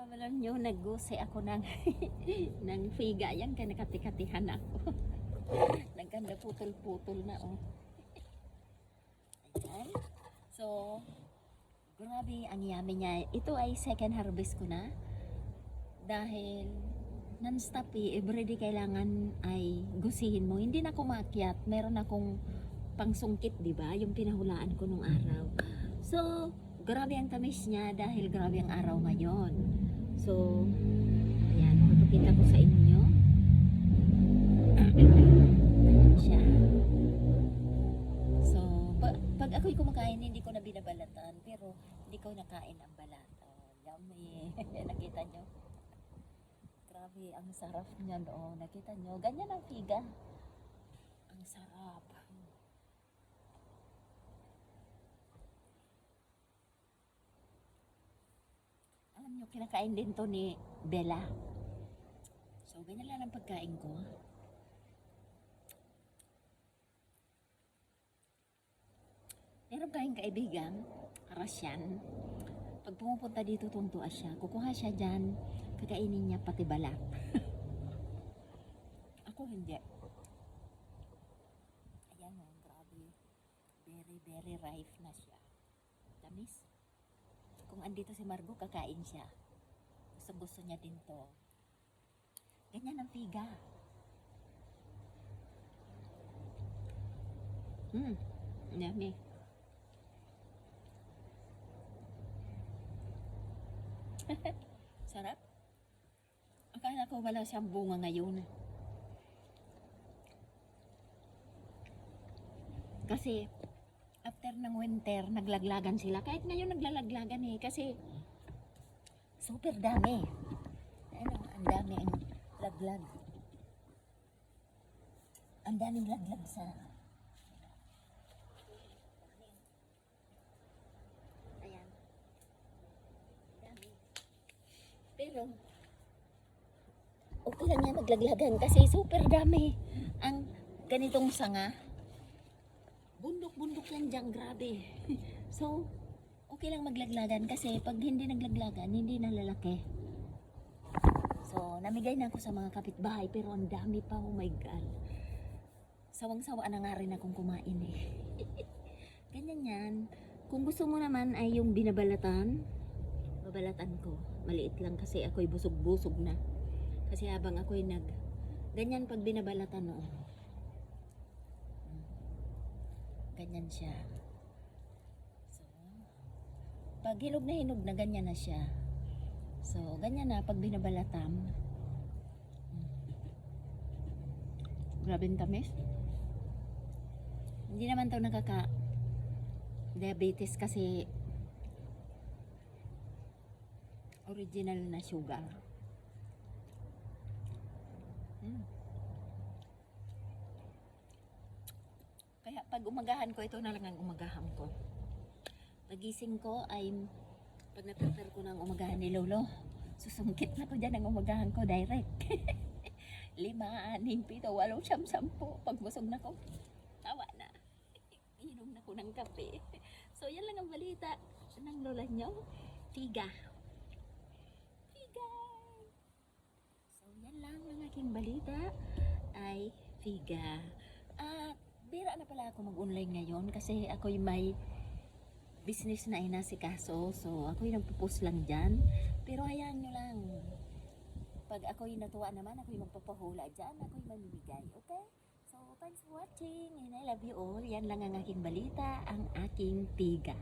Alam nyo, nag-guse ako ng, ng figa. Yan, kaya nakatikatihan ako. Nagkanda putol-putol na, oh. Ayan. So, grabe ang yummy niya. Ito ay second harvest ko na. Dahil, non-stop everyday kailangan ay gusihin mo. Hindi na ako maakyat. Meron akong pangsungkit, di ba? Yung pinahulaan ko nung araw. So, grabe ang tamis niya dahil grabe ang araw ngayon. So, ayan, papakita ko sa inyo. Ayan siya. So, pag ako'y kumakain, hindi ko na binabalatan, pero hindi ko nakain ang balatan. Yummy. Nakita nyo? Grabe, ang sarap niya doon. Nakita nyo? Ganyan ang figa. Ang sarap. Alam nyo, kinakain din to ni Bella. So, ganyan lang ang pagkain ko. Meron tayong kaibigan, Rasyan. Pag pumupunta dito, tuntua siya. Kukuha siya dyan, kakainin niya pati balat. Ako hindi. Ayan o, grabe. Very, very ripe na siya. Tamis. Kung andito si Margo, kakain siya. Gusto niya din to. Ganyan ang figa. Yummy. Sarap. Akala ko wala siyang bunga ngayon. Kasi after ng winter, naglaglagan sila. Kahit ngayon naglalaglagan kasi super dami. Ano, ang dami ang laglag. Ang daming laglag sa ayan. Dami. Pero okay lang yan maglaglagan kasi super dami ang ganitong sanga. Bundok-bundok yan dyan, grabe. So, okay lang maglaglagan kasi pag hindi naglaglagan, hindi na lalaki. So, namigay na ako sa mga kapitbahay pero ang dami pa, oh my God. Sawang-sawa na nga rin akong kumain Ganyan yan. Kung gusto mo naman ay yung binabalatan, babalatan ko. Maliit lang kasi ako'y busog-busog na. Kasi habang ako'y ganyan pag binabalatan, no. Ganyan siya. So, pag hinog na ganyan na siya. So, ganyan na pag binabalatam. Grabe ang tamis. Hindi naman to diabetes kasi original na sugar. Kaya pag umagahan ko, ito na lang ang umagahan ko. Pagising ko ay pag na-prepare ko ng umagahan ni Lolo, susungkit na ko dyan ang umagahan ko direct. 5, 6, 7, 8, 10. Pag busog na ko, tawa na. Inom na ko ng kape. So yan lang ang balita ng lola nyo. Figa. So yan lang ang aking balita ay figa. Bira na pala ako mag-online ngayon kasi ako'y may business na inasikaso. So ako'y nagpo-post lang dyan. Pero hayaan nyo lang. Pag ako'y natuwa naman, ako'y magpapahula dyan. Ako'y mamimigay. Okay? So thanks for watching and I love you all. Yan lang ang aking balita, ang aking tiga.